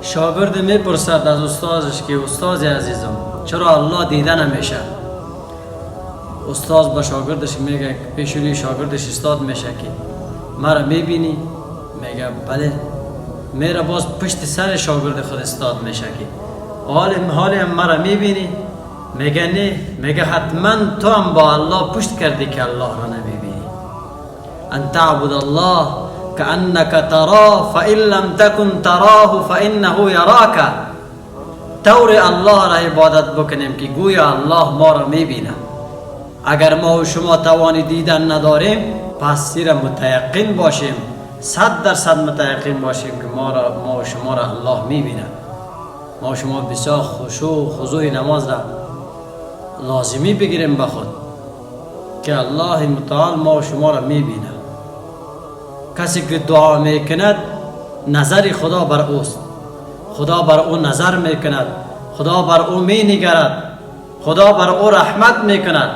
شاگرد میپرسد از استادش که استاد عزیزم چرا الله دیده نمیشه؟ استاد به شاگردش میگه، پیش روی شاگردش استاد میشه که مرا میبینی؟ میگه بله. میره باز پشت سر شاگرد خود استاد میشه که حالی هم مرا میبینی؟ میگه نه. میگه حتما تو هم با الله پشت کردی که الله را نمیبینی. ان تعبد الله كأنك تراه فإن لم تكن تراه فإنه يراك. طور الله را عبادت بکنیم که گویا الله ما را میبینه. اگر ما و شما توان دیدن نداریم پس زیر متیقن باشیم، 100% متیقن باشیم که ما و شما را الله میبینه. ما و شما بسیار خشوع و خضوع نماز را لازمی بگیریم به خود که الله متعال ما و شما را میبینه. کسی که دعا میکند نظر خدا بر اوست، خدا بر او نظر میکند، خدا بر او مینگرد، خدا بر او رحمت میکند.